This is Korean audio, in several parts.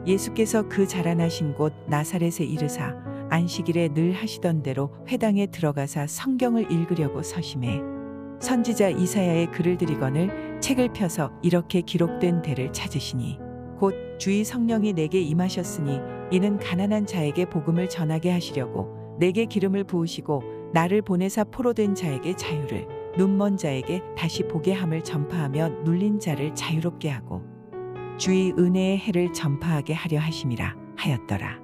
예수께서 그 자라나신 곳 나사렛에 이르사 안식일에 늘 하시던 대로 회당에 들어가사 성경을 읽으려고 서심해 선지자 이사야의 글을 들이거늘 책을 펴서 이렇게 기록된 데를 찾으시니 곧 주의 성령이 내게 임하셨으니 이는 가난한 자에게 복음을 전하게 하시려고 내게 기름을 부으시고 나를 보내사 포로된 자에게 자유를 눈먼 자에게 다시 보게 함을 전파하며 눌린 자를 자유롭게 하고 주의 은혜의 해를 전파하게 하려 하심이라 하였더라.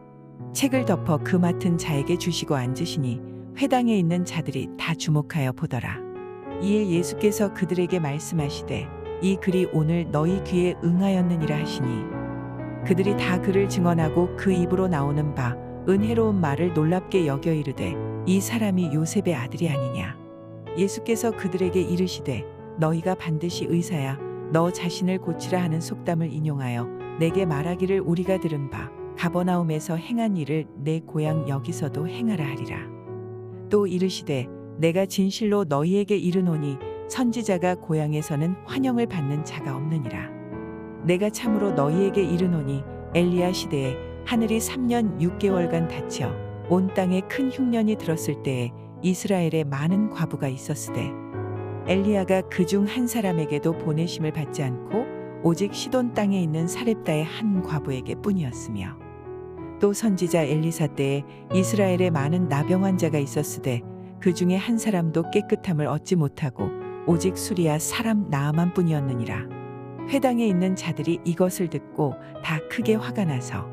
책을 덮어 그 맡은 자에게 주시고 앉으시니 회당에 있는 자들이 다 주목하여 보더라. 이에 예수께서 그들에게 말씀하시되 이 글이 오늘 너희 귀에 응하였느니라 하시니 그들이 다 그를 증언하고 그 입으로 나오는 바 은혜로운 말을 놀랍게 여겨 이르되 이 사람이 요셉의 아들이 아니냐. 예수께서 그들에게 이르시되 너희가 반드시 의사야 너 자신을 고치라 하는 속담을 인용하여 내게 말하기를 우리가 들은 바 가버나움에서 행한 일을 내 고향 여기서도 행하라 하리라. 또 이르시되 내가 진실로 너희에게 이르노니 선지자가 고향에서는 환영을 받는 자가 없느니라. 내가 참으로 너희에게 이르노니 엘리야 시대에 하늘이 3년 6개월간 닫혀 온 땅에 큰 흉년이 들었을 때에 이스라엘에 많은 과부가 있었으되 엘리야가 그중 한 사람에게도 보내심을 받지 않고 오직 시돈 땅에 있는 사렙다의 한 과부에게 뿐이었으며 또 선지자 엘리사 때에 이스라엘에 많은 나병 환자가 있었으되 그 중에 한 사람도 깨끗함을 얻지 못하고 오직 수리아 사람 나아만 뿐이었느니라. 회당에 있는 자들이 이것을 듣고 다 크게 화가 나서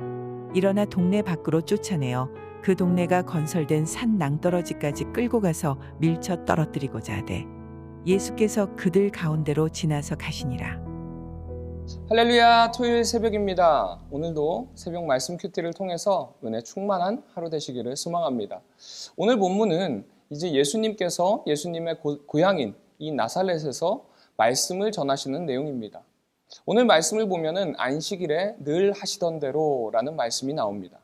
일어나 동네 밖으로 쫓아내어 그 동네가 건설된 산 낭떠러지까지 끌고 가서 밀쳐 떨어뜨리고자 하되 예수께서 그들 가운데로 지나서 가시니라. 할렐루야, 토요일 새벽입니다. 오늘도 새벽 말씀 큐티를 통해서 은혜 충만한 하루 되시기를 소망합니다. 오늘 본문은 이제 예수님께서 예수님의 고향인 이 나사렛에서 말씀을 전하시는 내용입니다. 오늘 말씀을 보면은 안식일에 늘 하시던 대로라는 말씀이 나옵니다.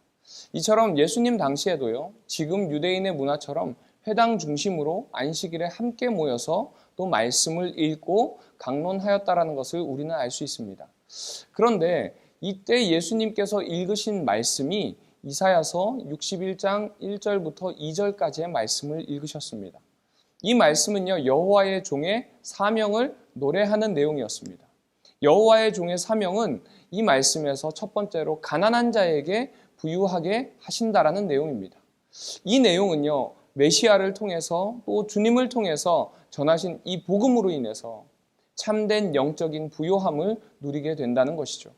이처럼 예수님 당시에도요, 지금 유대인의 문화처럼 회당 중심으로 안식일에 함께 모여서 또 말씀을 읽고 강론하였다라는 것을 우리는 알 수 있습니다. 그런데 이때 예수님께서 읽으신 말씀이 이사야서 61장 1절부터 2절까지의 말씀을 읽으셨습니다. 이 말씀은요, 여호와의 종의 사명을 노래하는 내용이었습니다. 여호와의 종의 사명은 이 말씀에서 첫 번째로 가난한 자에게 부유하게 하신다라는 내용입니다. 이 내용은요, 메시아를 통해서 또 주님을 통해서 전하신 이 복음으로 인해서 참된 영적인 부요함을 누리게 된다는 것이죠.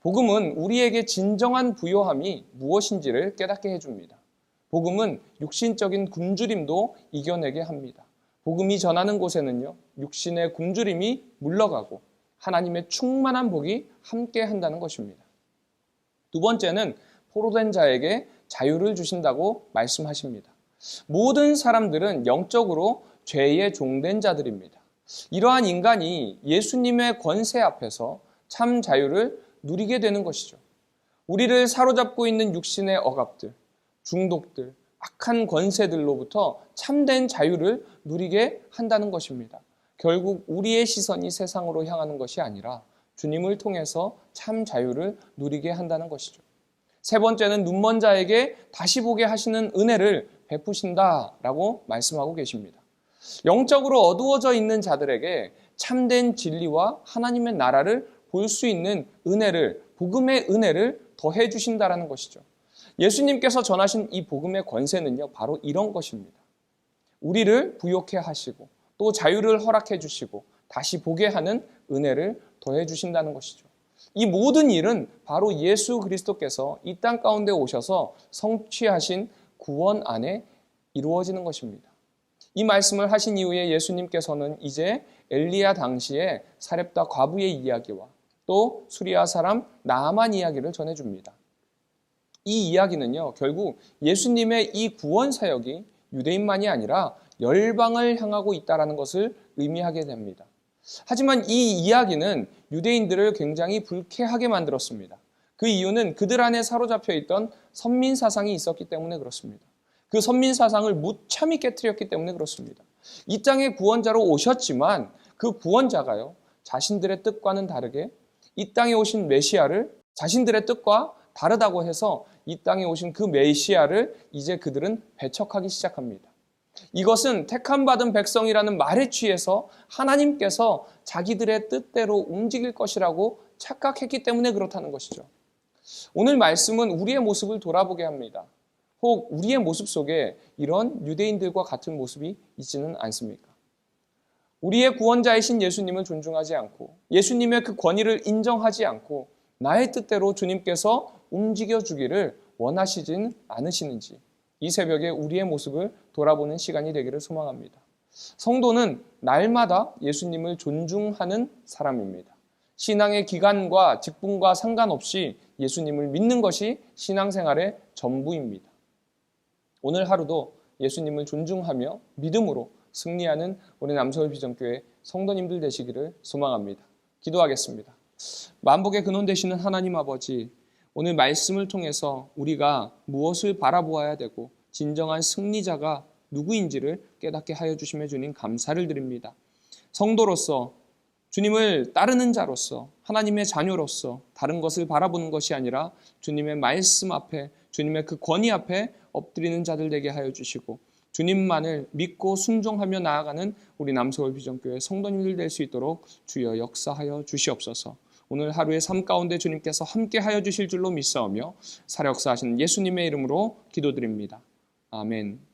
복음은 우리에게 진정한 부요함이 무엇인지를 깨닫게 해줍니다. 복음은 육신적인 굶주림도 이겨내게 합니다. 복음이 전하는 곳에는요, 육신의 굶주림이 물러가고 하나님의 충만한 복이 함께 한다는 것입니다. 두 번째는 포로된 자에게 자유를 주신다고 말씀하십니다. 모든 사람들은 영적으로 죄의 종된 자들입니다. 이러한 인간이 예수님의 권세 앞에서 참 자유를 누리게 되는 것이죠. 우리를 사로잡고 있는 육신의 억압들, 중독들, 악한 권세들로부터 참된 자유를 누리게 한다는 것입니다. 결국 우리의 시선이 세상으로 향하는 것이 아니라 주님을 통해서 참 자유를 누리게 한다는 것이죠. 세 번째는 눈먼 자에게 다시 보게 하시는 은혜를 베푸신다라고 말씀하고 계십니다. 영적으로 어두워져 있는 자들에게 참된 진리와 하나님의 나라를 볼 수 있는 은혜를, 복음의 은혜를 더해 주신다라는 것이죠. 예수님께서 전하신 이 복음의 권세는요, 바로 이런 것입니다. 우리를 부욕해 하시고 또 자유를 허락해 주시고 다시 보게 하는 은혜를 더해 주신다는 것이죠. 이 모든 일은 바로 예수 그리스도께서 이 땅 가운데 오셔서 성취하신 구원 안에 이루어지는 것입니다. 이 말씀을 하신 이후에 예수님께서는 이제 엘리야 당시에 사렙다 과부의 이야기와 또 수리아 사람 나아만 이야기를 전해줍니다. 이 이야기는요, 결국 예수님의 이 구원 사역이 유대인만이 아니라 열방을 향하고 있다는 것을 의미하게 됩니다. 하지만 이 이야기는 유대인들을 굉장히 불쾌하게 만들었습니다. 그 이유는 그들 안에 사로잡혀 있던 선민 사상이 있었기 때문에 그렇습니다. 그 선민 사상을 무참히 깨뜨렸기 때문에 그렇습니다. 이 땅에 구원자로 오셨지만 그 구원자가요, 자신들의 뜻과는 다르게 이 땅에 오신 메시아를 자신들의 뜻과 다르다고 해서 이 땅에 오신 그 메시아를 이제 그들은 배척하기 시작합니다. 이것은 택함 받은 백성이라는 말에 취해서 하나님께서 자기들의 뜻대로 움직일 것이라고 착각했기 때문에 그렇다는 것이죠. 오늘 말씀은 우리의 모습을 돌아보게 합니다. 혹 우리의 모습 속에 이런 유대인들과 같은 모습이 있지는 않습니까? 우리의 구원자이신 예수님을 존중하지 않고 예수님의 그 권위를 인정하지 않고 나의 뜻대로 주님께서 움직여주기를 원하시진 않으시는지 이 새벽에 우리의 모습을 돌아보는 시간이 되기를 소망합니다. 성도는 날마다 예수님을 존중하는 사람입니다. 신앙의 기간과 직분과 상관없이 예수님을 믿는 것이 신앙생활의 전부입니다. 오늘 하루도 예수님을 존중하며 믿음으로 승리하는 우리 남서울 비전교회 성도님들 되시기를 소망합니다. 기도하겠습니다. 만복의 근원 되시는 하나님 아버지, 오늘 말씀을 통해서 우리가 무엇을 바라보아야 되고 진정한 승리자가 누구인지를 깨닫게 하여 주심에 주님 감사를 드립니다. 성도로서 주님을 따르는 자로서 하나님의 자녀로서 다른 것을 바라보는 것이 아니라 주님의 말씀 앞에 주님의 그 권위 앞에 엎드리는 자들 되게 하여 주시고 주님만을 믿고 순종하며 나아가는 우리 남서울 비전교회 성도님들 될 수 있도록 주여 역사하여 주시옵소서. 오늘 하루의 삶 가운데 주님께서 함께 하여 주실 줄로 믿사오며 살아 역사하시는 예수님의 이름으로 기도드립니다. 아멘.